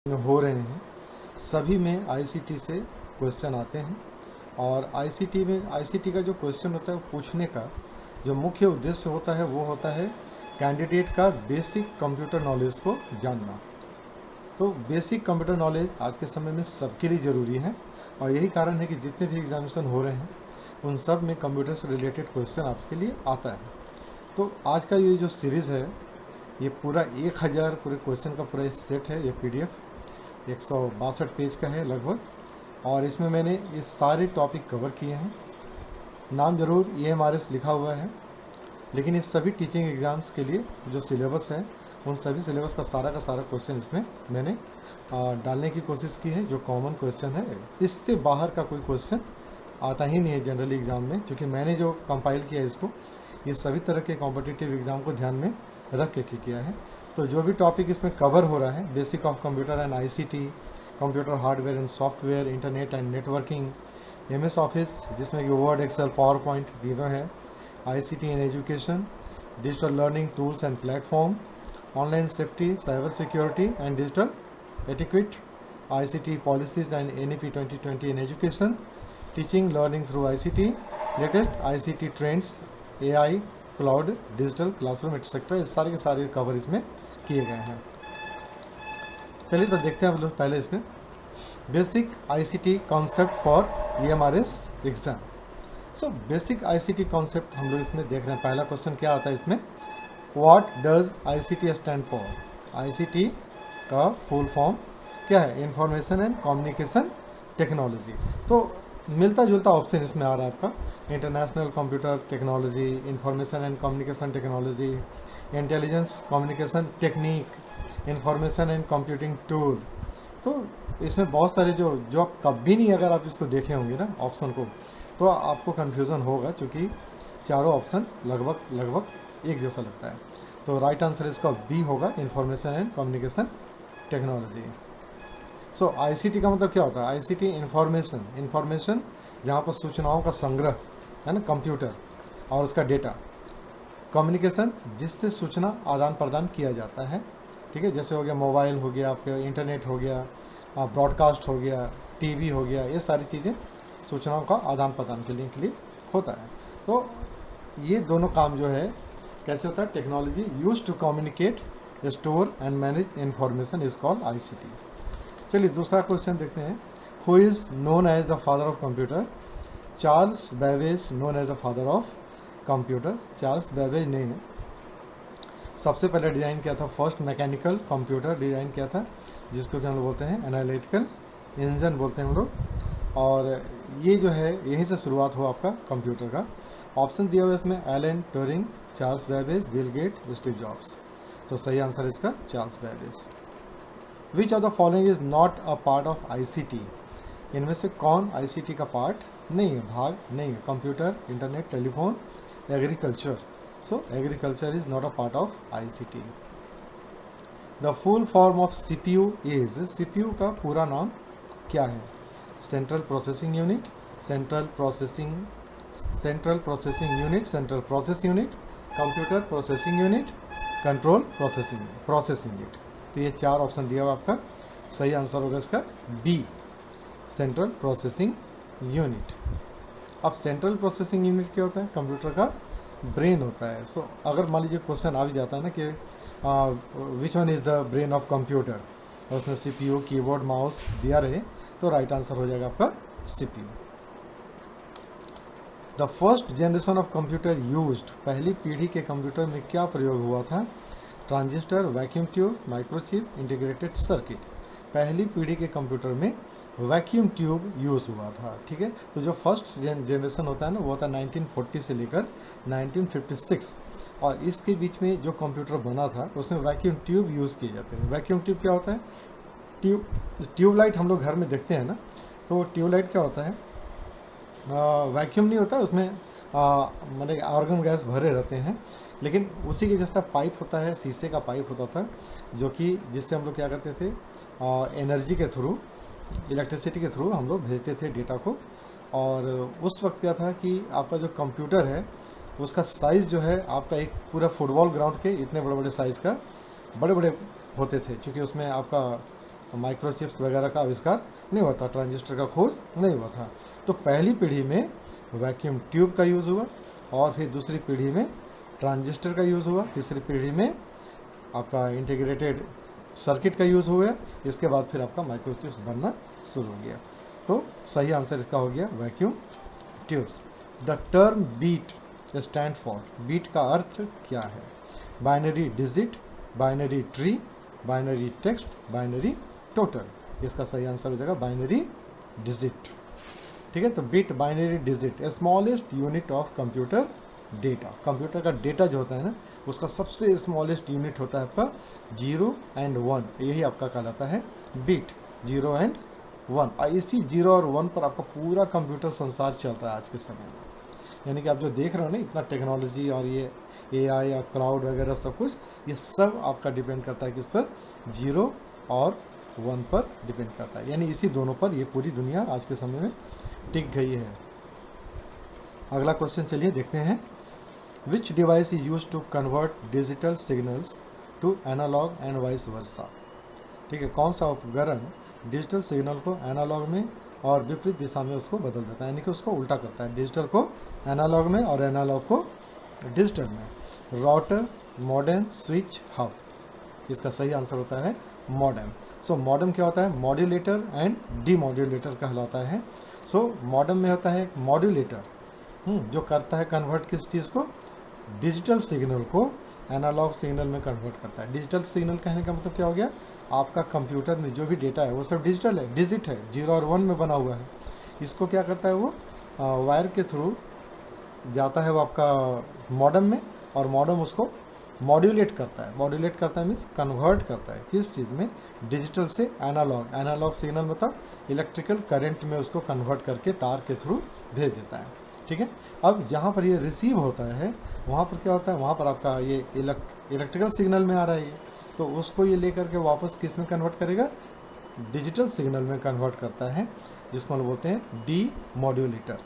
हो रहे हैं सभी में आईसीटी से क्वेश्चन आते हैं। और आईसीटी का जो क्वेश्चन होता है वो पूछने का जो मुख्य उद्देश्य होता है वो होता है कैंडिडेट का बेसिक कंप्यूटर नॉलेज को जानना। तो बेसिक कंप्यूटर नॉलेज आज के समय में सबके लिए ज़रूरी है और यही कारण है कि जितने भी एग्जामिनेशन हो रहे हैं उन सब में कंप्यूटर से रिलेटेड क्वेश्चन आपके लिए आता है। तो आज का ये जो सीरीज़ है ये पूरा 1000 पूरे क्वेश्चन का पूरा सेट है। ये पीडीएफ 162 पेज का है लगभग, और इसमें मैंने ये सारे टॉपिक कवर किए हैं। नाम जरूर EMRS लिखा हुआ है, लेकिन इस सभी टीचिंग एग्ज़ाम्स के लिए जो सिलेबस है उन सभी सिलेबस का सारा क्वेश्चन इसमें मैंने डालने की कोशिश की है। जो कॉमन क्वेश्चन है इससे बाहर का कोई क्वेश्चन आता ही नहीं है जनरली एग्ज़ाम में, क्योंकि मैंने जो कंपाइल किया है इसको ये सभी तरह के कॉम्पिटिटिव एग्ज़ाम को ध्यान में रख के किया है। तो जो भी टॉपिक इसमें कवर हो रहा है, basic of computer and ICT, computer hardware and software, internet and networking, MS office जिसमें कि वर्ड, एक्सेल, पावर पॉइंट तीनों है, ICT in education, digital learning tools and platform, online safety, cyber security and digital etiquette, ICT policies and NEP 2020 in education, teaching learning through ICT, latest ICT trends, AI, cloud, digital classroom etcetera, ये सारे के सारे cover इसमें किए गए हैं। चलिए तो देखते हैं हम लोग पहले इसमें basic ICT concept for EMRS exam. So basic ICT concept हम लोग इसमें देख रहे हैं। पहला क्वेश्चन क्या आता है इसमें, what does ICT stand for. ICT का फुल फॉर्म क्या है, इंफॉर्मेशन एंड कम्युनिकेशन टेक्नोलॉजी। तो मिलता जुलता ऑप्शन इसमें आ रहा है आपका, international computer technology, information and communication technology, intelligence communication technique, information and computing tool. तो इसमें बहुत सारे जो आप कभी नहीं अगर आप इसको देखे होंगे ना ऑप्शन को, तो आपको कन्फ्यूज़न होगा, क्योंकि चारों ऑप्शन लगभग एक जैसा लगता है। तो राइट आंसर इसका B होगा, information and communication technology. So ICT का मतलब क्या होता है, आईसीटी इंफॉर्मेशन जहाँ पर सूचनाओं का संग्रह है ना, कंप्यूटर और उसका डेटा, कम्युनिकेशन जिससे सूचना आदान प्रदान किया जाता है, ठीक है, जैसे हो गया मोबाइल, हो गया आपके इंटरनेट, हो गया ब्रॉडकास्ट, हो गया टीवी, हो गया, ये सारी चीज़ें सूचनाओं का आदान प्रदान के लिए होता है। तो ये दोनों काम जो है कैसे होता है, technology use to communicate, store and manage information is called ICT. चलिए दूसरा क्वेश्चन देखते हैं, who is known as the father of computer. Charles Babbage known as the father of computer. Charles Babbage ने सबसे पहले डिज़ाइन किया था, first mechanical computer design किया था, जिसको कि हम लोग बोलते हैं एनालिटिकल इंजन बोलते हैं हम लोग। और ये जो है यहीं से शुरुआत हुआ आपका कंप्यूटर का। ऑप्शन दिया हुआ है इसमें, Alan Turing, Charles Babbage, Bill Gate, Steve Jobs. तो सही आंसर इसका Charles Babbage. Which of the following is not a part of ICT. इनमें से कौन आईसीटी का पार्ट नहीं है, भाग नहीं है। Computer, internet, telephone, agriculture. So agriculture is not a part of ICT. The full form of CPU is, CPU का पूरा नाम क्या है, central processing unit, central process unit, computer processing unit, control process unit. तो ये चार option दिया हुआ आपका, सही आंसर होगा इसका B, सेंट्रल प्रोसेसिंग यूनिट। अब सेंट्रल प्रोसेसिंग यूनिट क्या होता है, कंप्यूटर का ब्रेन होता है। सो अगर मान लीजिए क्वेश्चन आ भी जाता है ना कि which one is the brain of computer, और उसमें CPU, कीबोर्ड, माउस दिया रहे, तो राइट आंसर हो जाएगा आपका CPU। The first generation of computer used, पहली पीढ़ी के कंप्यूटर में क्या प्रयोग हुआ था, transistor, vacuum tube, microchip, integrated circuit. पहली पीढ़ी के कंप्यूटर में वैक्यूम ट्यूब यूज़ हुआ था, ठीक है। तो जो फर्स्ट जनरेशन होता है ना, वो होता है 1940 से लेकर 1956, और इसके बीच में जो कंप्यूटर बना था उसमें वैक्यूम ट्यूब यूज़ किए जाते हैं। वैक्यूम ट्यूब क्या होता है, ट्यूबलाइट हम लोग घर में देखते हैं ना, तो ट्यूबलाइट क्या होता है, वैक्यूम नहीं होता, उसमें मतलब आर्गन गैस भरे रहते हैं, लेकिन उसी के जैसा पाइप होता है, शीशे का पाइप होता था, जो कि जिससे हम लोग क्या करते थे, एनर्जी के थ्रू, इलेक्ट्रिसिटी के थ्रू हम लोग भेजते थे डेटा को। और उस वक्त क्या था कि आपका जो कंप्यूटर है उसका साइज़ जो है आपका एक पूरा फुटबॉल ग्राउंड के इतने बड़े बड़े साइज़ का बड़े बड़े होते थे, क्योंकि उसमें आपका माइक्रोचिप्स वगैरह का आविष्कार नहीं हुआ था, ट्रांजिस्टर का खोज नहीं हुआ था। तो पहली पीढ़ी में वैक्यूम ट्यूब का यूज़ हुआ, और फिर दूसरी पीढ़ी में ट्रांजिस्टर का यूज़ हुआ, तीसरी पीढ़ी में आपका इंटीग्रेटेड सर्किट का यूज़ हुआ, इसके बाद फिर आपका माइक्रोचिप्स बनना शुरू हो गया। तो सही आंसर इसका हो गया vacuum tubes. The term bit stand for, bit का अर्थ क्या है? Binary digit, binary tree, binary text, binary total. इसका सही आंसर हो जाएगा बाइनरी डिजिट। ठीक है, तो bit binary digit smallest unit of computer data. Computer का डेटा जो होता है ना, उसका सबसे स्मॉलेस्ट यूनिट होता है आपका 0 and 1, यही आपका कहलाता है बिट, 0 and 1। इसी 0 और 1 पर आपका पूरा कंप्यूटर संसार चल रहा है आज के समय में। यानी कि आप जो देख रहे हो ना, इतना टेक्नोलॉजी और ये AI या क्लाउड वगैरह सब कुछ, ये सब आपका डिपेंड करता है किस पर? 0 और 1 पर डिपेंड करता है। यानी इसी दोनों पर ये पूरी दुनिया आज के समय में टिक गई है। अगला क्वेश्चन चलिए देखते हैं। Which device is use to convert digital signals to analog and vice versa. ठीक है, कौन सा उपकरण डिजिटल सिग्नल को एनालॉग में और विपरीत दिशा में उसको बदल देता है, यानी कि उसको उल्टा करता है, डिजिटल को एनालॉग में और एनालॉग को डिजिटल में? Router, modem, switch, hub. इसका सही आंसर होता है मॉडेम। सो मॉडेम क्या होता है? मॉड्यूलेटर एंड डीमॉड्यूलेटर कहलाता है। सो मॉडेम में होता है मॉड्यूलेटर, जो करता है कन्वर्ट किस चीज़ को? डिजिटल सिग्नल को एनालॉग सिग्नल में कन्वर्ट करता है। डिजिटल सिग्नल कहने का मतलब क्या हो गया? आपका कंप्यूटर में जो भी डेटा है वो सब डिजिटल है, डिजिट है, 0 और 1 में बना हुआ है। इसको क्या करता है वो? वायर के थ्रू जाता है वो आपका मॉडेम में, और मॉडेम उसको मॉड्यूलेट करता है। मॉड्यूलेट करता है मीन्स कन्वर्ट करता है किस चीज़ में? डिजिटल से एनालॉग। एनालॉग सिग्नल मतलब इलेक्ट्रिकल करंट में उसको कन्वर्ट करके तार के थ्रू भेज देता है। ठीक है, अब जहाँ पर ये रिसीव होता है वहाँ पर क्या होता है? वहाँ पर आपका ये इलेक्ट्रिकल सिग्नल में आ रहा है ये, तो उसको ये लेकर के वापस किस में कन्वर्ट करेगा? डिजिटल सिग्नल में कन्वर्ट करता है, जिसको हम बोलते हैं डी मॉड्यूलेटर।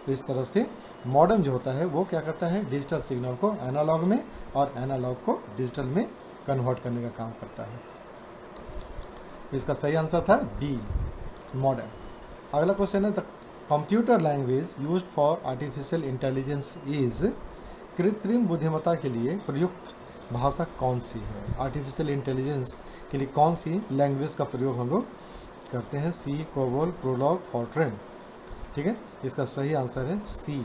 तो इस तरह से मॉडेम जो होता है वो क्या करता है? डिजिटल सिग्नल को एनालॉग में और एनालॉग को डिजिटल में कन्वर्ट करने का काम करता है। तो इसका सही आंसर था डी, मॉडेम। अगला क्वेश्चन है, the computer language used for artificial intelligence is. कृत्रिम बुद्धिमत्ता के लिए प्रयुक्त भाषा कौन सी है? आर्टिफिशियल इंटेलिजेंस के लिए कौन सी लैंग्वेज का प्रयोग हम लोग करते हैं? C, COBOL, Prolog, Fortran. ठीक है, इसका सही आंसर है C,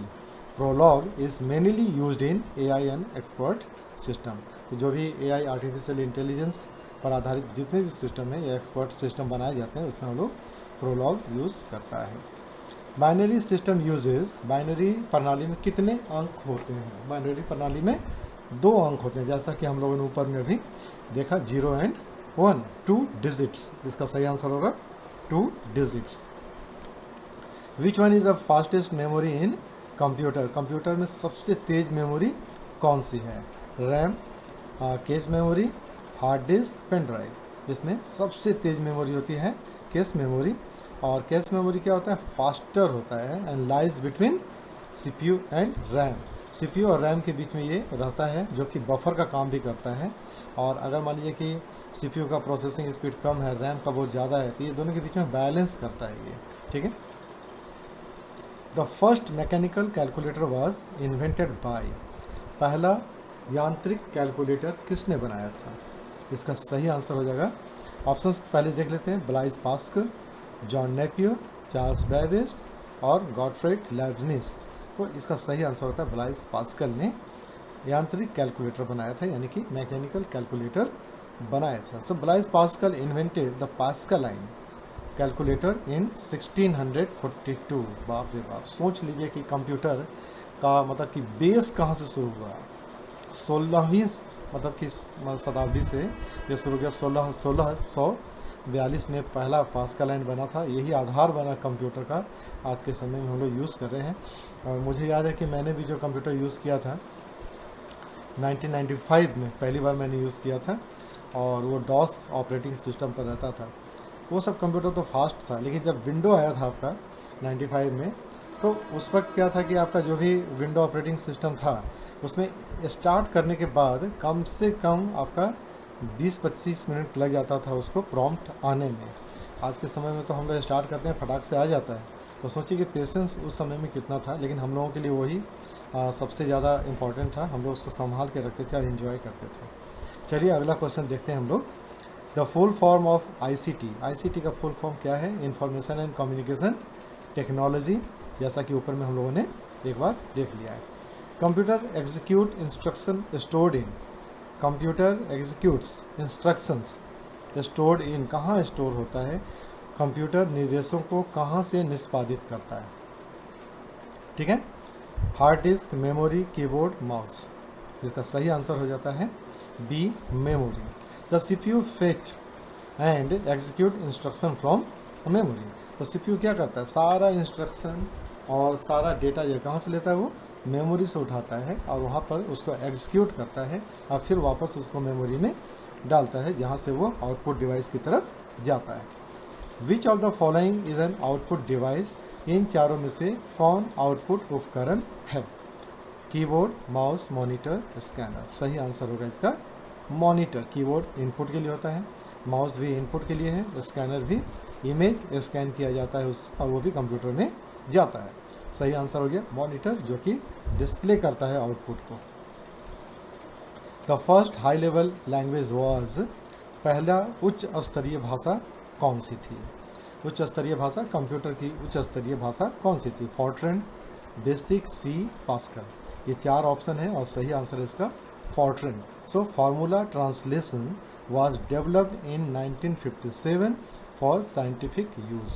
Prolog is mainly used in AI and expert system. तो जो भी AI आर्टिफिशियल इंटेलिजेंस पर आधारित जितने भी सिस्टम है या एक्सपर्ट सिस्टम बनाए जाते हैं उसमें हम लोग प्रोलॉग यूज़ करता है। बाइनरी सिस्टम यूजेस, बाइनरी प्रणाली में कितने अंक होते हैं? बाइनरी प्रणाली में 2 अंक होते हैं, जैसा कि हम लोगों ने ऊपर में अभी देखा, 0 and 1, 2 डिजिट्स। इसका सही आंसर होगा 2 digits. Which one is the fastest memory in computer? Computer में सबसे तेज मेमोरी कौन सी है? RAM, cache memory, hard disk, pen drive. इसमें सबसे तेज मेमोरी होती है कैश मेमोरी। और कैश मेमोरी क्या होता है? फास्टर होता है and lies between CPU and RAM. CPU और रैम के बीच में ये रहता है, जो कि बफर का काम भी करता है। और अगर मान लीजिए कि CPU का प्रोसेसिंग स्पीड कम है, रैम का बहुत ज़्यादा है, तो ये दोनों के बीच में बैलेंस करता है ये। ठीक है, the first mechanical calculator was invented by. पहला यांत्रिक कैलकुलेटर किसने बनाया था? इसका सही आंसर हो जाएगा, ऑप्शंस पहले देख लेते हैं, Blaise pascal, John Napier, Charles Babbage और गॉटफ्रेड लेibniz। तो इसका सही आंसर होता है ब्लाइस पास्कल ने यांत्रिक कैलकुलेटर बनाया था, यानी कि मैकेनिकल कैलकुलेटर बनाया था। So Blaise Pascal invented the Pascaline calculator in 1642। बाप रे बाप, सोच लीजिए कि कंप्यूटर का मतलब कि बेस कहाँ से शुरू हुआ? 16वीं मतलब कि शताब्दी से ये शुरू किया। 1642 में पहला पास्कलाइन बना था, यही आधार बना कंप्यूटर का। आज के समय में हम लोग यूज़ कर रहे हैं। और मुझे याद है कि मैंने भी जो कंप्यूटर यूज़ किया था 1995 में पहली बार मैंने यूज़ किया था, और वो डॉस ऑपरेटिंग सिस्टम पर रहता था। वो सब कंप्यूटर तो फास्ट था, लेकिन जब विंडो आया था आपका 95 में, तो उस वक्त क्या था कि आपका जो भी विंडो ऑपरेटिंग सिस्टम था उसमें स्टार्ट करने के बाद कम से कम आपका 20-25 मिनट लग जाता था उसको प्रॉम्प्ट आने में। आज के समय में तो हम लोग स्टार्ट करते हैं फटाक से आ जाता है, तो सोचिए कि पेशेंस उस समय में कितना था, लेकिन हम लोगों के लिए वही सबसे ज़्यादा इम्पॉर्टेंट था। हम लोग उसको संभाल के रखते थे और इन्जॉय करते थे। चलिए अगला क्वेश्चन देखते हैं हम लोग। The full form of ICT का फुल फॉर्म क्या है? इंफॉर्मेशन एंड कम्युनिकेशन टेक्नोलॉजी, जैसा कि ऊपर में हम लोगों ने एक बार देख लिया है। Computer execute instruction stored in, computer executes instructions stored in, कहाँ स्टोर होता है? कंप्यूटर निर्देशों को कहाँ से निष्पादित करता है? ठीक है, hard disk, memory, keyboard, mouse. इसका सही आंसर हो जाता है b, memory. The CPU fetch and execute instruction from memory. तो CPU क्या करता है? सारा इंस्ट्रक्शन और सारा डेटा ये कहाँ से लेता है? वो मेमोरी से उठाता है और वहाँ पर उसको एग्जीक्यूट करता है और फिर वापस उसको मेमोरी में डालता है, जहाँ से वो आउटपुट डिवाइस की तरफ जाता है। Which of the following is an output device? इन चारों में से कौन आउटपुट उपकरण है? Keyboard, mouse, monitor, scanner. सही आंसर होगा इसका मॉनिटर। कीबोर्ड इनपुट के लिए होता है, माउस भी इनपुट के लिए है, स्कैनर भी इमेज स्कैन किया जाता है उस, और वो भी कंप्यूटर में जाता है। सही आंसर हो गया मॉनिटर, जो कि डिस्प्ले करता है आउटपुट को। The first high level language was, पहला उच्च स्तरीय भाषा कौन सी थी? उच्च स्तरीय भाषा, कंप्यूटर की उच्च स्तरीय भाषा कौन सी थी? Fortran, BASIC, C, Pascal. ये चार ऑप्शन है और सही आंसर है इसका Fortran. So formula translation was developed in 1957 for scientific use.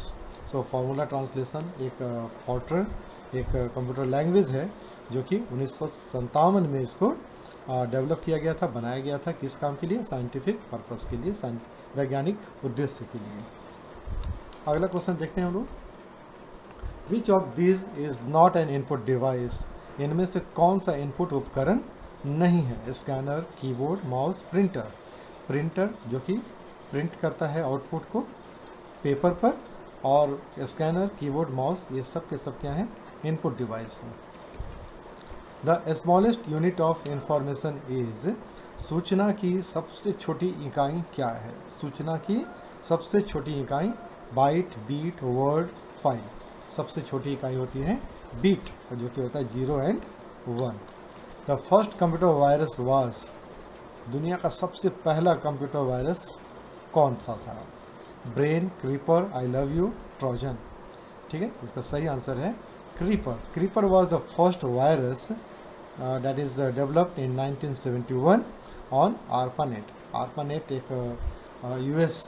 So formula translation एक फॉर्ट्रन एक कंप्यूटर लैंग्वेज है जो कि 1957 में इसको डेवलप किया गया था, बनाया गया था। किस काम के लिए? साइंटिफिक पर्पस के लिए, वैज्ञानिक उद्देश्य के लिए। अगला क्वेश्चन देखते हैं हम लोग। विच of this is not an input device? इनमें से कौन सा इनपुट उपकरण नहीं है? Scanner, keyboard, mouse, printer. Printer जो कि प्रिंट करता है आउटपुट को पेपर पर, और स्कैनर, कीबोर्ड, माउस ये सब के सब क्या हैं? इनपुट डिवाइस हैं। The smallest unit of information is, सूचना की सबसे छोटी इकाई क्या है? सूचना की सबसे छोटी इकाई बाइट, बीट, वर्ड, फाइल। सबसे छोटी इकाई होती है बीट, जो कि होता है 0 and 1। The first computer virus was, दुनिया का सबसे पहला कंप्यूटर वायरस कौन सा था? Brain, creeper, I love you, Trojan. ठीक है, इसका सही आंसर है creeper. Creeper was the first virus that is developed in 1971 on ARPANET। ARPANET एक US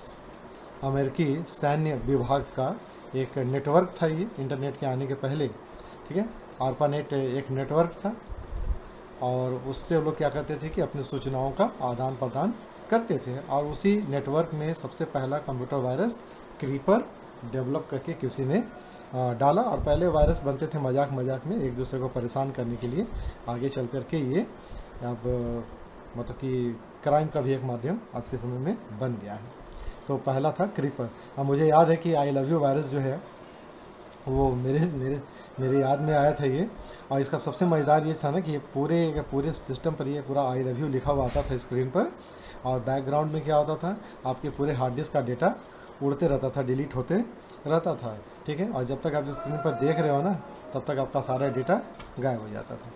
अमेरिकी सैन्य विभाग का एक नेटवर्क था, ये इंटरनेट के आने के पहले। ठीक है, ARPANET एक नेटवर्क था और उससे वो लोग क्या करते थे कि अपनी सूचनाओं का आदान प्रदान करते थे, और उसी नेटवर्क में सबसे पहला कंप्यूटर वायरस क्रीपर डेवलप करके किसी ने डाला। और पहले वायरस बनते थे मजाक मजाक में एक दूसरे को परेशान करने के लिए, आगे चल करके ये अब मतलब कि क्राइम का भी एक माध्यम आज के समय में बन गया है। तो पहला था क्रीपर। अब मुझे याद है कि आई लव यू वायरस जो है वो मेरे याद में आया था ये, और इसका सबसे मज़ेदार ये था ना कि ये पूरे सिस्टम पर ये पूरा आई लव यू लिखा हुआ आता था स्क्रीन पर, और बैकग्राउंड में क्या होता था, आपके पूरे हार्ड डिस्क का डेटा उड़ते रहता था, डिलीट होते रहता था। ठीक है, और जब तक आप स्क्रीन पर देख रहे हो ना, तब तक आपका सारा डेटा गायब हो जाता था।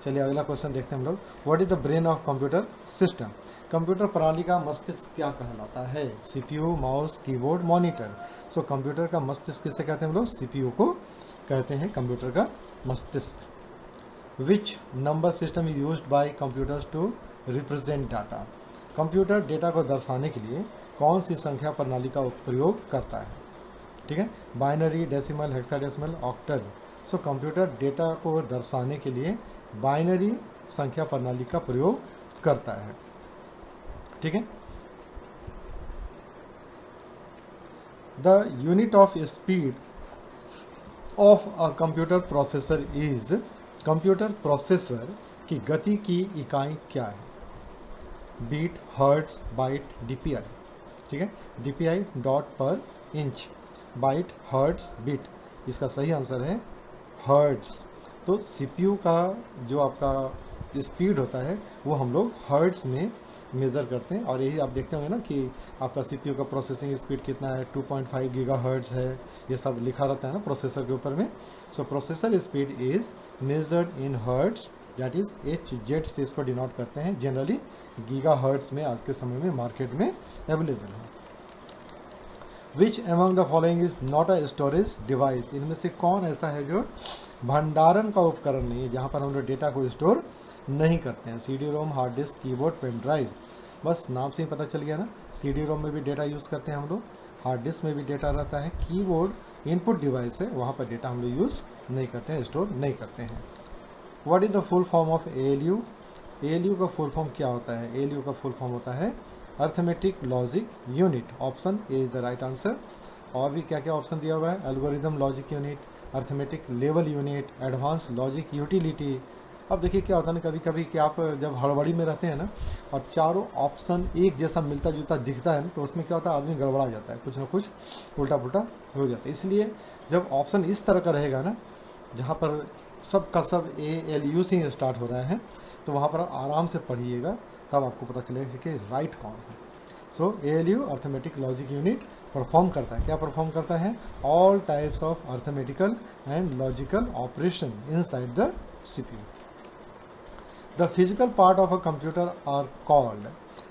चलिए अगला क्वेश्चन देखते हैं हम लोग। What is the brain of computer system? Computer प्रणाली का मस्तिष्क क्या कहलाता है? CPU, mouse, keyboard, monitor. So computer का मस्तिष्क किसे कहते हैं हम लोग? CPU को कहते हैं कंप्यूटर का मस्तिष्क। Which number system is used by computers to represent data? Computer data को दर्शाने के लिए कौन सी संख्या प्रणाली का प्रयोग करता है? ठीक है, binary, decimal, hexadecimal, octal. So computer data को दर्शाने के लिए बाइनरी संख्या प्रणाली का प्रयोग करता है। ठीक है, the unit of speed of a computer processor is, computer processor की गति की इकाई क्या है? Bit, hertz, byte, DPI। ठीक है, DPI dot per inch, byte, hertz, bit. इसका सही आंसर है हर्ट्ज। तो CPU का जो आपका स्पीड होता है वो हम लोग हर्ट्ज में मेज़र करते हैं। और यही आप देखते होंगे ना कि आपका सीपीयू का प्रोसेसिंग स्पीड कितना है, 2.5 गीगाहर्ट्ज़ है, ये सब लिखा रहता है ना प्रोसेसर के ऊपर में। So processor speed is measured in hertz, that is HZ से इसको डिनोट करते हैं। जनरली गीगाहर्ट्ज़ में आज के समय में मार्केट में अवेलेबल है। Which among the following is not a storage device, इनमें से कौन ऐसा है जो भंडारण का उपकरण नहीं है, जहाँ पर हम लोग डेटा को स्टोर नहीं करते हैं। CD ROM, hard disk, keyboard, pen drive, बस नाम से ही पता चल गया ना। CD रोम में भी डेटा यूज़ करते हैं हम लोग, हार्ड डिस्क में भी डेटा रहता है, कीबोर्ड इनपुट डिवाइस है, वहाँ पर डेटा हम लोग यूज़ नहीं करते हैं, स्टोर नहीं करते हैं। What is the full form of ALU? ALU का फुल फॉर्म क्या होता है? ALU का फुल फॉर्म होता है arithmetic logic unit. Option A is the right answer. और भी क्या क्या ऑप्शन दिया हुआ है? Algorithm logic unit, arithmetic level unit, advance logic utility. अब देखिए क्या होता है ना, कभी कभी कि आप जब हड़बड़ी में रहते हैं ना और चारों ऑप्शन एक जैसा मिलता जुलता दिखता है ना, तो उसमें क्या होता है, आदमी गड़बड़ा जाता है, कुछ ना कुछ उल्टा पुल्टा हो जाता है। इसलिए जब ऑप्शन इस तरह का रहेगा ना, जहाँ पर सब का सब ALU से ही स्टार्ट हो रहा है, तो वहाँ पर आराम से पढ़िएगा, तब आपको पता चलेगा कि राइट कौन है। So ALU arithmetic logic unit perform करता है, क्या परफॉर्म करता है? All types of arithmetical and logical operation inside the CPU। The physical part of a computer are called,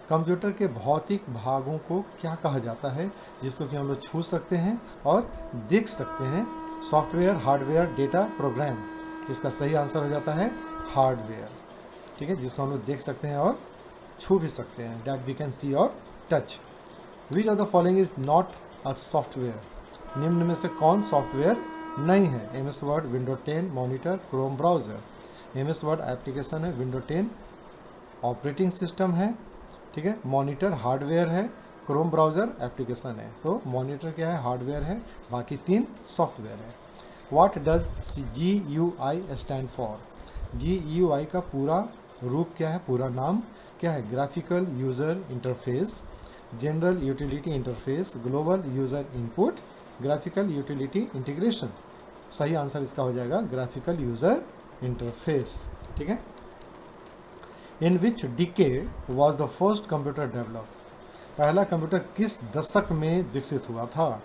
computer के भौतिक भागों को क्या कहा जाता है जिसको कि हम लोग छू सकते हैं और देख सकते हैं? Software, hardware, data, program. इसका सही आंसर हो जाता है हार्डवेयर, ठीक है, जिसको हम लोग देख सकते हैं और छू भी सकते हैं, डैट वी कैन सी और touch. Which of the following is not a software, निम्न में से कौन सॉफ्टवेयर नहीं है? MS word, window 10, monitor, Chrome browser. MS word application है, विंडो 10 ऑपरेटिंग सिस्टम है, ठीक है, मॉनिटर हार्डवेयर है, क्रोम ब्राउज़र एप्लीकेशन है। तो मॉनिटर क्या है? हार्डवेयर है, बाकी 3 सॉफ्टवेयर है। What does GUI stand for? GUI का पूरा रूप क्या है, पूरा नाम क्या है? Graphical user interface, general utility interface, global user input, graphical utility integration. सही आंसर इसका हो जाएगा ग्राफिकल यूज़र इंटरफेस, ठीक है। In which decade was the first computer develop, पहला कंप्यूटर किस दशक में विकसित हुआ था?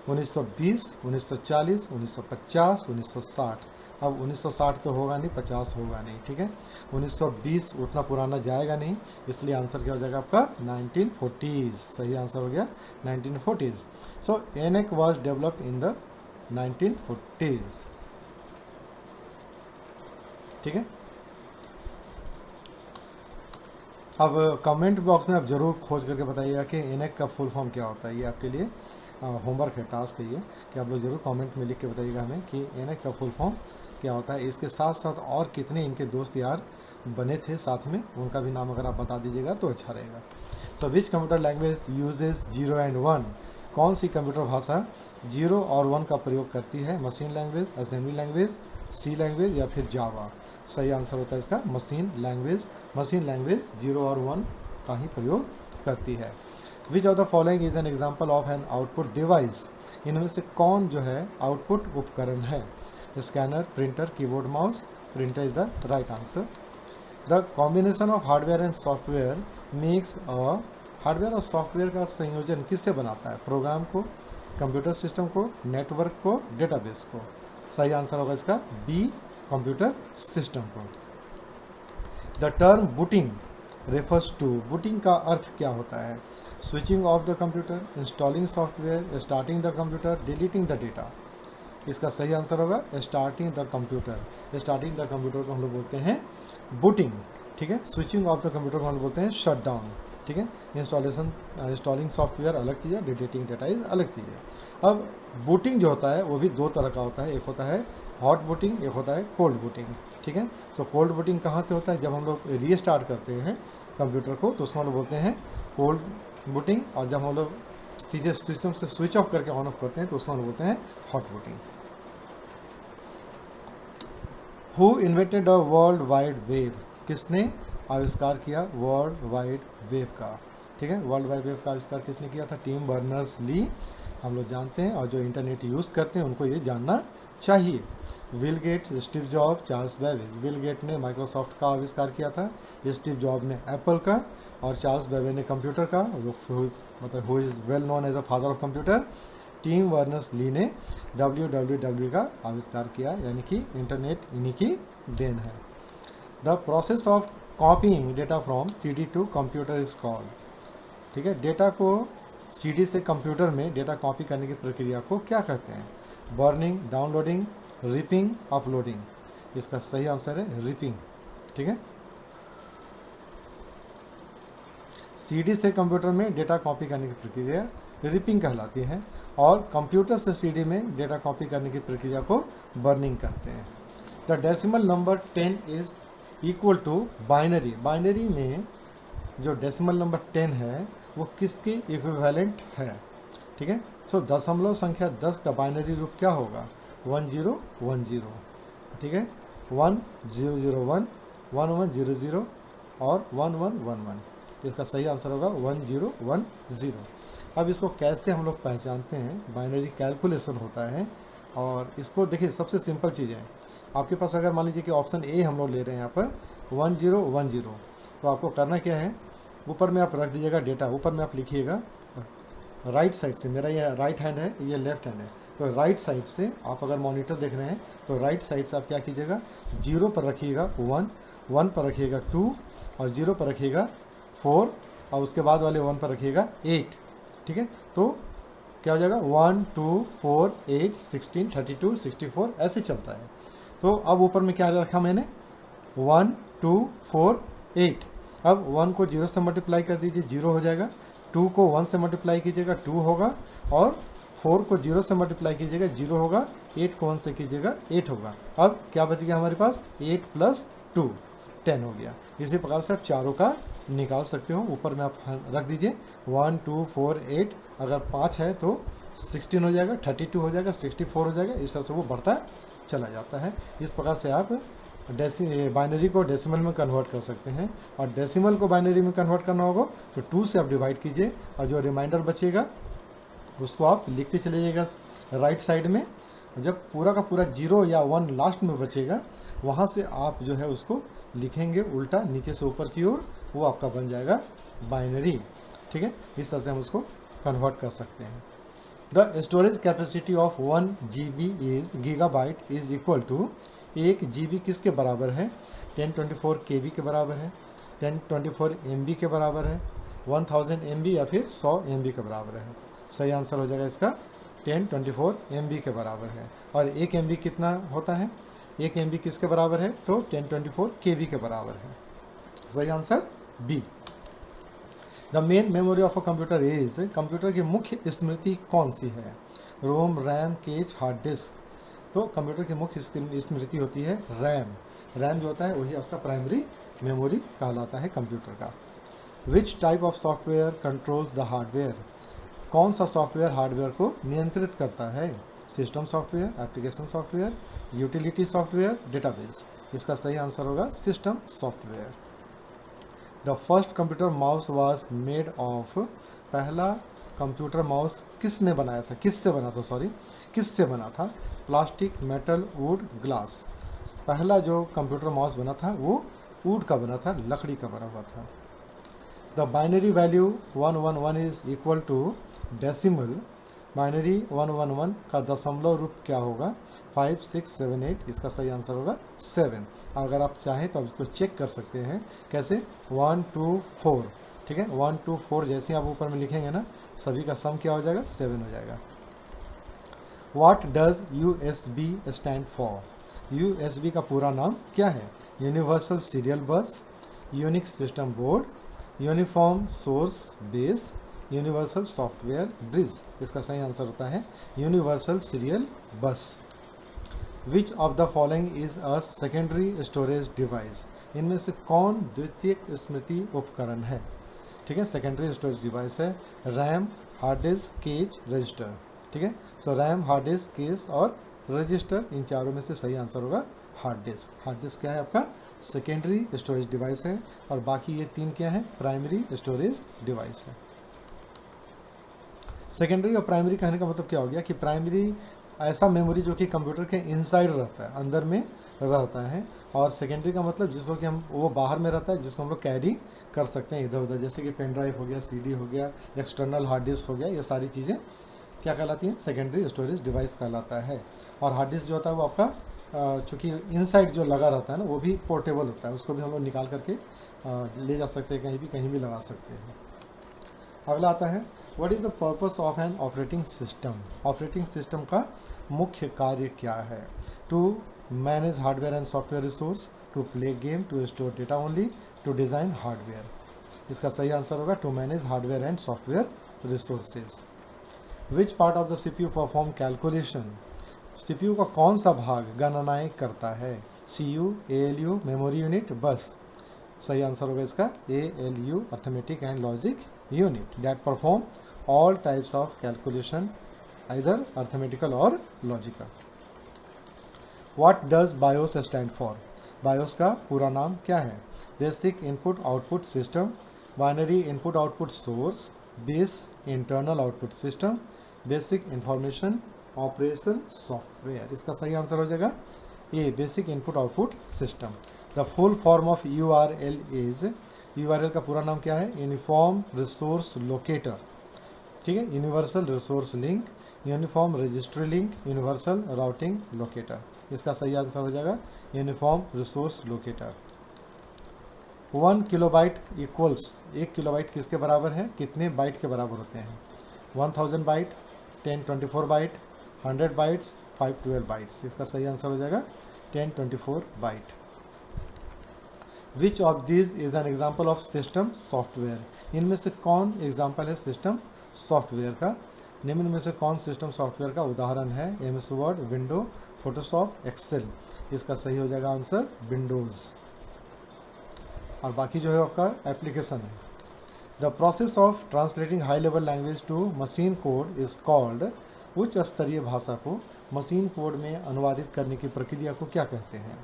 1920, 1940, 1950, 1960। अब 1960 तो होगा नहीं, 50 होगा नहीं, ठीक है। 1920 उतना पुराना जाएगा नहीं, इसलिए आंसर क्या हो जाएगा आपका? 1940s। सही आंसर हो गया 1940s। So ENIAC was developed in the 1940s, ठीक है। अब कमेंट बॉक्स में आप ज़रूर खोज करके बताइएगा कि ENIAC का फुल फॉर्म क्या होता है। ये आपके लिए होमवर्क है, टास्क है ये, कि आप लोग ज़रूर कमेंट में लिख के बताइएगा हमें कि ENIAC का फुल फॉर्म क्या होता है। इसके साथ साथ और कितने इनके दोस्त यार बने थे साथ में, उनका भी नाम अगर आप बता दीजिएगा तो अच्छा रहेगा। सो विच कंप्यूटर लैंग्वेज यूजेस 0 and 1, कौन सी कंप्यूटर भाषा 0 और 1 का प्रयोग करती है? Machine language, assembly language, C language या फिर जावा। सही आंसर होता है इसका मशीन लैंग्वेज। मशीन लैंग्वेज 0 और 1 का ही प्रयोग करती है। Which of the following is an example of an output device, इनमें से कौन जो है आउटपुट उपकरण है? Scanner, printer, keyboard, mouse. Printer is the right answer. The combination of hardware and software makes a, hardware और सॉफ्टवेयर का संयोजन किससे बनाता है? प्रोग्राम को, कंप्यूटर सिस्टम को, नेटवर्क को, डेटाबेस को। सही आंसर होगा इसका B, कंप्यूटर सिस्टम को। The term booting refers to, booting का अर्थ क्या होता है? Switching off the computer, installing software, starting the computer, deleting the data. इसका सही आंसर होगा starting the computer. Starting the computer को हम लोग बोलते हैं बूटिंग, ठीक है। स्विचिंग ऑफ द कंप्यूटर को हम लोग बोलते हैं शट डाउन, ठीक है। इंस्टॉलिंग सॉफ्टवेयर अलग चीज़ है, डिलीटिंग डेटा इज अलग चीज़ है। अब बूटिंग जो होता है वो भी 2 तरह का होता है, एक होता है हॉट बूटिंग, एक होता है कोल्ड बूटिंग, ठीक है। सो कोल्ड बूटिंग कहाँ से होता है? जब हम लोग रीस्टार्ट करते हैं कंप्यूटर को तो उसको हम लोग बोलते हैं कोल्ड बूटिंग, और जब हम लोग सीधे सिस्टम से स्विच ऑफ करके ऑन ऑफ करते हैं तो उसको हम लोग बोलते हैं hot booting. Who invented the world wide web, किसने आविष्कार किया वर्ल्ड वाइड वेब का? ठीक है, वर्ल्ड वाइड वेब का आविष्कार किसने किया था? टिम बर्नर्स ली, हम लोग जानते हैं, और जो इंटरनेट यूज़ करते हैं उनको ये जानना चाहिए। Will get, Steve job, Charles Babbage. Will get ने माइक्रोसॉफ्ट का आविष्कार किया था, स्टीव जॉब ने एप्पल का, और चार्ल्स बेबेज ने कंप्यूटर का, मतलब who is well known as the father of computer. Tim Berners Lee ने WWW का आविष्कार किया, यानी कि इंटरनेट इन्हीं की देन है। The process of copying data from CD to computer is called, ठीक है, डेटा को CD से कंप्यूटर में डेटा कॉपी करने की प्रक्रिया को क्या कहते हैं? Burning, downloading, ripping, uploading. इसका सही आंसर है रिपिंग, ठीक है। CD से कंप्यूटर में डेटा कॉपी करने की प्रक्रिया रिपिंग कहलाती है, और कंप्यूटर से CD में डेटा कॉपी करने की प्रक्रिया को बर्निंग कहते हैं। The decimal number 10 is equal to binary. Binary में जो डेसिमल नंबर 10 है वो किसके इक्विवेलेंट है, ठीक है। सो दशमलव संख्या 10 का बाइनरी रूप क्या होगा? 1010, ठीक है, 1001, 1100 और 1111। इसका सही आंसर होगा 1010। अब इसको कैसे हम लोग पहचानते हैं? बाइनरी कैलकुलेशन होता है, और इसको देखिए सबसे सिंपल चीज़ है, आपके पास अगर मान लीजिए कि ऑप्शन ए हम लोग ले रहे हैं यहाँ पर 1010, तो आपको करना क्या है, ऊपर में आप रख दीजिएगा डेटा, ऊपर में आप लिखिएगा राइट साइड से, मेरा ये राइट हैंड है, ये लेफ्ट हैंड है, तो राइट साइड से आप अगर मॉनिटर देख रहे हैं तो राइट साइड से आप क्या कीजिएगा, 0 पर रखिएगा 1, 1 पर रखिएगा 2, और 0 पर रखिएगा 4, और उसके बाद वाले 1 पर रखिएगा 8, ठीक है। तो क्या हो जाएगा 1 2 4 8 16 32 64 ऐसे चलता है। तो अब ऊपर में क्या रखा मैंने, 1 2 4 8। अब 1 को 0 से मल्टीप्लाई कर दीजिए, 0 हो जाएगा। 2 को 1 से मल्टीप्लाई कीजिएगा, 2 होगा। और 4 को 0 से मल्टीप्लाई कीजिएगा, 0 होगा। 8 को 1 से कीजिएगा, 8 होगा। अब क्या बच गया हमारे पास, 8 + 2 10 हो गया। इसी प्रकार से आप चारों का निकाल सकते हो। ऊपर में आप रख दीजिए 1 2 4 8, अगर 5 है तो 16 हो जाएगा, 32 हो जाएगा, 64 हो जाएगा। इस तरह से वो बढ़ता चला जाता है। इस प्रकार से आप बाइनरी को डेसिमल में कन्वर्ट कर सकते हैं, और डेसिमल को बाइनरी में कन्वर्ट करना होगा तो 2 से आप डिवाइड कीजिए, और जो रिमाइंडर बचेगा उसको आप लिखते चले जाइएगा राइट साइड में। जब पूरा का पूरा 0 या 1 लास्ट में बचेगा, वहाँ से आप जो है उसको लिखेंगे उल्टा नीचे से ऊपर की ओर, वो आपका बन जाएगा बाइनरी, ठीक है। इस तरह से हम उसको कन्वर्ट कर सकते हैं। The storage capacity of 1 GB is gigabyte is equal to, 1 GB किसके बराबर है, 1024 KB के बराबर है, 1024 MB के बराबर है, 1000 MB या फिर 100 MB के बराबर है। सही आंसर हो जाएगा इसका 1024 MB के बराबर है। और 1 MB कितना होता है, 1 MB किसके बराबर है, तो 1024 KB के बराबर है। सही answer B. The main memory of a computer is, computer की मुख्य स्मृति कौन सी है, ROM, RAM, cache, hard disk. तो कंप्यूटर की मुख्य स्मृति होती है रैम। रैम जो होता है वही आपका प्राइमरी मेमोरी कहलाता है कंप्यूटर का। Which type of software controls the hardware, कौन सा सॉफ्टवेयर हार्डवेयर को नियंत्रित करता है, system software, application software, utility software, database. इसका सही आंसर होगा system software. The first computer mouse was made of, पहला कंप्यूटर माउस किसने बनाया था, किससे बना था, प्लास्टिक, मेटल, वुड, ग्लास। पहला जो कंप्यूटर माउस बना था वो वुड का बना था, लकड़ी का बना हुआ था। The binary value 111 is equal to decimal, binary 111 का दशमलव रूप क्या होगा, 5 6 7 8। इसका सही आंसर होगा 7। अगर आप चाहें तो आप इसको चेक कर सकते हैं, कैसे, 1 2 4, ठीक है, 1 2 4 जैसे आप ऊपर में लिखेंगे ना, सभी का सम क्या हो जाएगा, 7 हो जाएगा। What does USB stand for, USB का पूरा नाम क्या है, यूनिवर्सल सीरियल बस, unique system board, uniform source base, universal software bridge. इसका सही आंसर होता है यूनिवर्सल सीरियल बस। विच of the following is a secondary storage device, इनमें से कौन द्वितीयक स्मृति उपकरण है, ठीक है। सेकेंडरी स्टोरेज डिवाइस है RAM, hard disk, cash, register, ठीक है। सो रैम, हार्ड डिस्क, कैश और रजिस्टर, इन चारों में से सही आंसर होगा हार्ड डिस्क। हार्ड डिस्क क्या है आपका, सेकेंडरी स्टोरेज डिवाइस है, और बाकी ये 3 क्या है, प्राइमरी स्टोरेज डिवाइस है। सेकेंडरी और प्राइमरी कहने का मतलब क्या हो गया कि प्राइमरी ऐसा मेमोरी जो कि कंप्यूटर के इनसाइड रहता है, अंदर में रहता है। और सेकेंडरी का मतलब जिसको कि हम वो बाहर में रहता है, जिसको हम लोग कैरी कर सकते हैं इधर उधर, जैसे कि पेन ड्राइव हो गया, सीडी हो गया, एक्सटर्नल हार्ड डिस्क हो गया, ये सारी चीज़ें क्या कहलाती हैं, सेकेंडरी स्टोरेज डिवाइस कहलाता है। और हार्ड डिस्क जो होता है वो आपका चूँकि इनसाइड जो लगा रहता है ना, वो भी पोर्टेबल होता है, उसको भी हम लोग निकाल करके ले जा सकते हैं, कहीं भी लगा सकते हैं। अगला आता है what is the purpose of an operating system. Operating system का मुख्य कार्य क्या है? To manage hardware and software resource, to play game, to store data only, to design hardware. इसका सही आंसर होगा to manage hardware and software resources. Which part of the CPU perform calculation. CPU का कौन सा भाग गणनाएं करता है? CU, ALU, मेमोरी यूनिट, बस। सही आंसर होगा इसका ALU, arithmetic and logic unit, that perform all types of calculation, either arithmetical और logical. What does BIOS stand for. BIOS का पूरा नाम क्या है? Basic input output system, binary input output source, base internal output system, basic information operation software. इसका सही answer हो जाएगा A, basic input output system. The full form of URL is, URL का पूरा नाम क्या है? यूनिफॉर्म रिसोर्स लोकेटर, ठीक है, universal resource link, uniform registry link, universal routing locator. इसका सही आंसर हो जाएगा uniform resource locator. 1 kilobyte equals, 1 kilobyte किसके बराबर है? कितने बाइट के बराबर होते हैं? 1000 बाइट, 1024 बाइट, 100 बाइट्स, 512 बाइट्स। इसका सही आंसर हो जाएगा 1024 byte. Which of this is an example of system software. इनमें से कौन एग्जाम्पल है सिस्टम सॉफ्टवेयर का? निम्न में से कौन सिस्टम सॉफ्टवेयर का उदाहरण है? MS word, window, Photoshop, Excel. इसका सही हो जाएगा आंसर विंडोज़। और बाकी जो है आपका एप्लीकेशन है। The process of translating high level language to machine code is called. उच्च स्तरीय भाषा को मशीन कोड में अनुवादित करने की प्रक्रिया को क्या कहते हैं?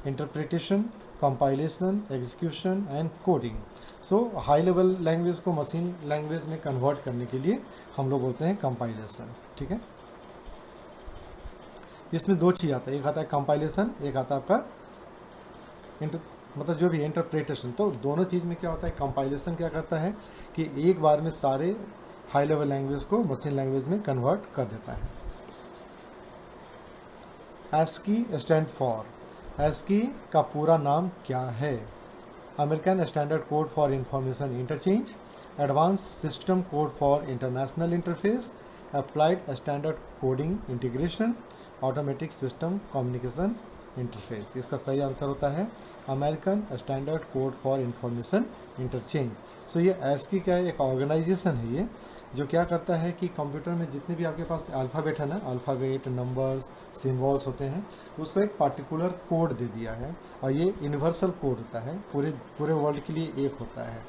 Interpretation, compilation, execution and coding. So high level language को मशीन लैंग्वेज में कन्वर्ट करने के लिए हम लोग बोलते हैं कंपाइलेशन, ठीक है। इसमें दो चीज़ आता है, एक आता है कंपाइलेशन, एक आता है आपका मतलब जो भी इंटरप्रिटेशन। तो दोनों चीज़ में क्या होता है, कंपाइलेशन क्या करता है कि एक बार में सारे हाई लेवल लैंग्वेज को मशीन लैंग्वेज में कन्वर्ट कर देता है। ASCII स्टैंड फॉर, ASCII का पूरा नाम क्या है? American standard code for information interchange, advanced system code for international interface, applied standard coding integration, automatic system communication interface. इसका सही आंसर होता है American standard code for information interchange. So ये ASCII क्या है? एक ऑर्गेनाइजेशन है ये, जो क्या करता है कि कंप्यूटर में जितने भी आपके पास अल्फ़ाबेट है ना, अल्फ़ाबेट, नंबर्स, सिम्बॉल्स होते हैं, उसको एक पार्टिकुलर कोड दे दिया है और ये यूनिवर्सल कोड होता है, पूरे वर्ल्ड के लिए एक होता है।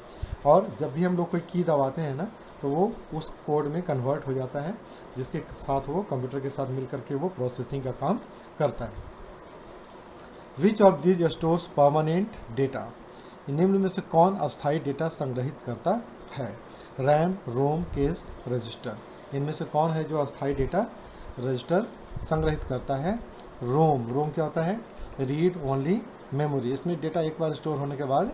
और जब भी हम लोग कोई की दबाते हैं ना, तो वो उस कोड में कन्वर्ट हो जाता है, जिसके साथ वो कंप्यूटर के साथ मिल करके वो प्रोसेसिंग का काम करता है। Which of this stores permanent data. निम्न में से कौन अस्थायी डेटा संग्रहित करता है? रैम, रोम, केस, रजिस्टर। इनमें से कौन है जो अस्थायी डेटा रजिस्टर संग्रहित करता है? रोम क्या होता है? Read only memory. इसमें डेटा एक बार स्टोर होने के बाद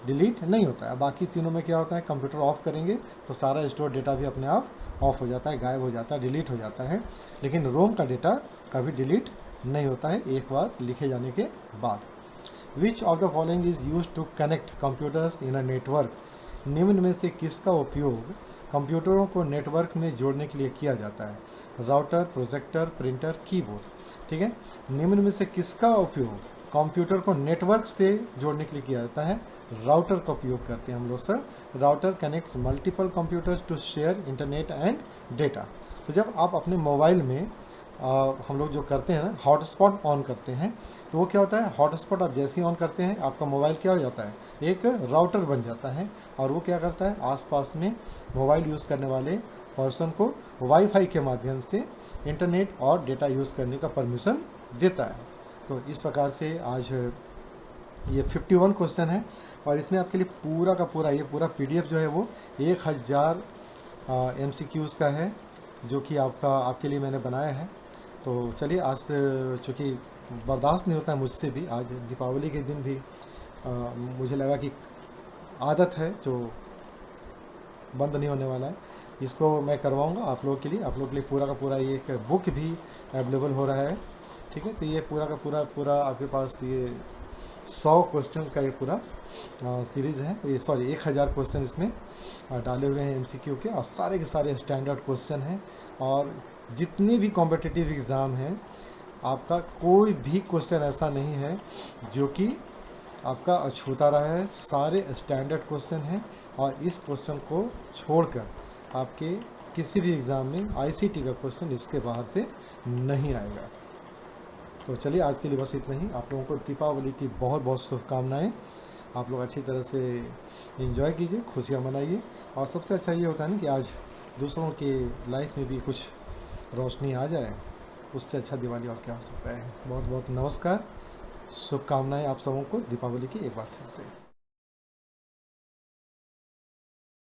डिलीट नहीं होता है। बाकी तीनों में क्या होता है, कंप्यूटर ऑफ करेंगे तो सारा स्टोर डेटा भी अपने आप ऑफ हो जाता है, गायब हो जाता है, डिलीट हो जाता है। लेकिन रोम का डेटा कभी डिलीट नहीं होता है एक बार लिखे जाने के बाद। Which of the following is use to connect computers in a network. निम्न में से किसका उपयोग कंप्यूटरों को नेटवर्क में जोड़ने के लिए किया जाता है? Router, projector, printer, keyboard. ठीक है, निम्न में से किसका उपयोग कंप्यूटर को नेटवर्क से जोड़ने के लिए किया जाता है? राउटर का उपयोग करते हैं हम लोग sir. Router connects multiple computers to share internet and data. तो जब आप अपने मोबाइल में हम लोग जो करते हैं ना, हॉटस्पॉट ऑन करते हैं, तो वो क्या होता है, हॉटस्पॉट आप जैसे ही ऑन करते हैं आपका मोबाइल क्या हो जाता है, एक राउटर बन जाता है। और वो क्या करता है, आसपास में मोबाइल यूज़ करने वाले पर्सन को वाईफाई के माध्यम से इंटरनेट और डेटा यूज़ करने का परमिशन देता है। तो इस प्रकार से आज ये 51 क्वेश्चन है और इसमें आपके लिए पूरा का पूरा ये पूरा PDF जो है वो 1000 MCQs का है, जो कि आपके लिए मैंने बनाया है। तो चलिए आज चूँकि बर्दाश्त नहीं होता है मुझसे भी, आज दीपावली के दिन भी मुझे लगा कि आदत है जो बंद नहीं होने वाला है, इसको मैं करवाऊंगा आप लोगों के लिए पूरा का पूरा ये एक बुक भी अवेलेबल हो रहा है। ठीक है, तो ये पूरा का पूरा आपके पास ये 100 क्वेश्चन का ये पूरा सीरीज़ है। ये 1000 क्वेश्चन इसमें डाले हुए हैं एमसीक्यू के, और सारे के सारे स्टैंडर्ड क्वेश्चन हैं। और जितने भी कॉम्पिटिटिव एग्ज़ाम हैं, आपका कोई भी क्वेश्चन ऐसा नहीं है जो कि आपका अछूता रहा है, सारे स्टैंडर्ड क्वेश्चन हैं। और इस क्वेश्चन को छोड़कर आपके किसी भी एग्ज़ाम में आईसीटी का क्वेश्चन इसके बाहर से नहीं आएगा। तो चलिए आज के लिए बस इतना ही। आप लोगों को दीपावली की बहुत बहुत शुभकामनाएं। आप लोग अच्छी तरह से एंजॉय कीजिए, खुशियाँ मनाइए। और सबसे अच्छा ये होता है ना कि आज दूसरों के लाइफ में भी कुछ रोशनी आ जाए, उससे अच्छा दिवाली और क्या हो सकता है। बहुत बहुत नमस्कार, शुभकामनाएं आप सबों को दीपावली की एक बार फिर से।